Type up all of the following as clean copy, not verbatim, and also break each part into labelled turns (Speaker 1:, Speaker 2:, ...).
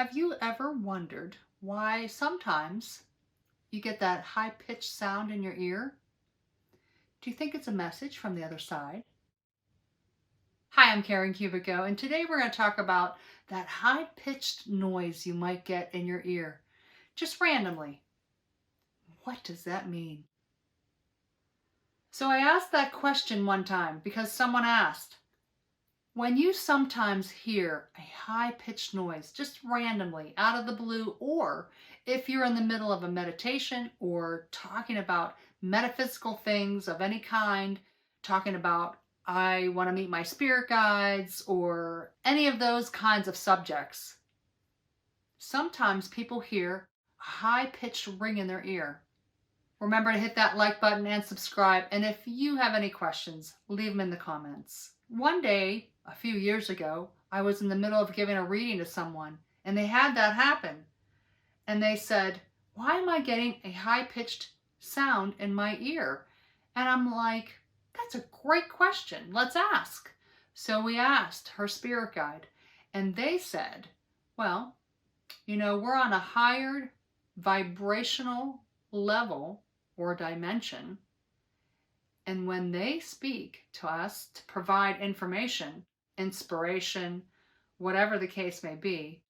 Speaker 1: Have you ever wondered why sometimes you get that high-pitched sound in your ear? Do you think it's a message from the other side? Hi, I'm Karen Kubicko, and today we're going to talk about that high-pitched noise you might get in your ear, just randomly. What does that mean? So I asked that question one time because someone asked, when you sometimes hear a high-pitched noise, just randomly, out of the blue, or if you're in the middle of a meditation or talking about metaphysical things of any kind, talking about, I want to meet my spirit guides, or any of those kinds of subjects, sometimes people hear a high-pitched ring in their ear. Remember to hit that like button and subscribe, and if you have any questions, leave them in the comments. One day, a few years ago, I was in the middle of giving a reading to someone, and they had that happen. And they said, why am I getting a high-pitched sound in my ear? And I'm like, that's a great question. Let's ask. So we asked her spirit guide, and they said, well, we're on a higher vibrational level or dimension. And when they speak to us to provide information, inspiration, whatever the case may be,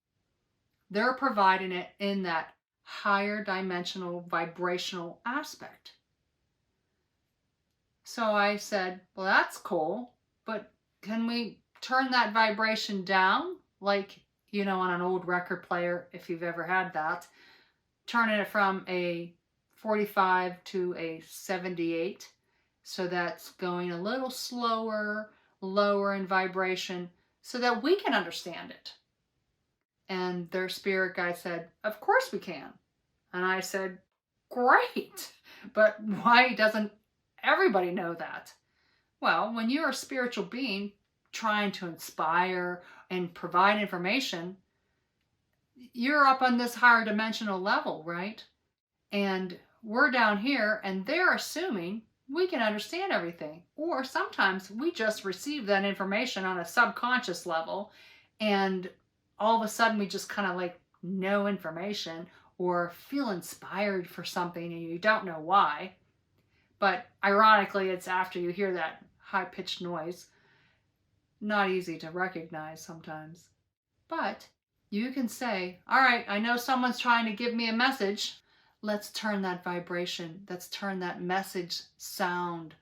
Speaker 1: they're providing it in that higher dimensional vibrational aspect. So I said, well, that's cool, but can we turn that vibration down? Like, on an old record player, if you've ever had that, turning it from a 45 to a 78. So that's going a little slower, lower in vibration, so that we can understand it. And their spirit guide said, of course we can. And I said, great, but why doesn't everybody know that? Well, when you're a spiritual being trying to inspire and provide information, you're up on this higher dimensional level, right? And we're down here, and they're assuming we can understand everything. Or sometimes we just receive that information on a subconscious level, and all of a sudden we just kind of like know information or feel inspired for something and you don't know why. But ironically, it's after you hear that high-pitched noise. Not easy to recognize sometimes. But you can say, all right, I know someone's trying to give me a message. Let's turn that vibration, let's turn that message sound,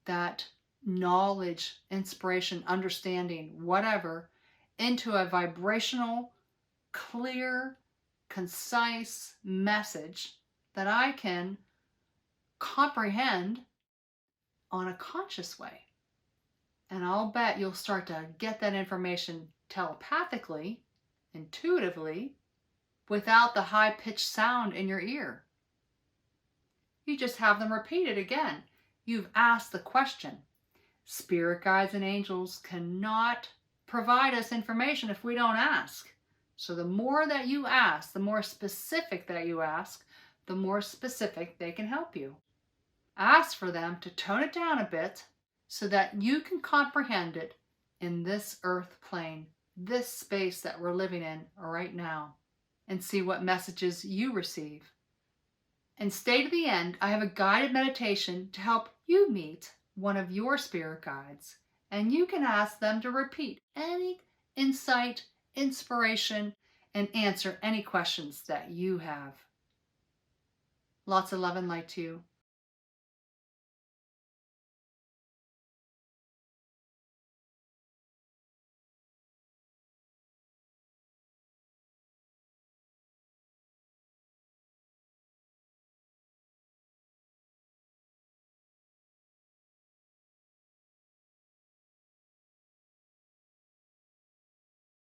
Speaker 1: that knowledge, inspiration, understanding, whatever, into a vibrational, clear, concise message that I can comprehend on a conscious way. And I'll bet you'll start to get that information telepathically, intuitively, without the high-pitched sound in your ear. You just have them repeat it again. You've asked the question. Spirit guides and angels cannot provide us information if we don't ask. So the more that you ask, the more specific that you ask, the more specific they can help you. Ask for them to tone it down a bit so that you can comprehend it in this earth plane, this space that we're living in right now, and see what messages you receive. And stay to the end. I have a guided meditation to help you meet one of your spirit guides, and you can ask them to repeat any insight, inspiration, and answer any questions that you have. Lots of love and light to you.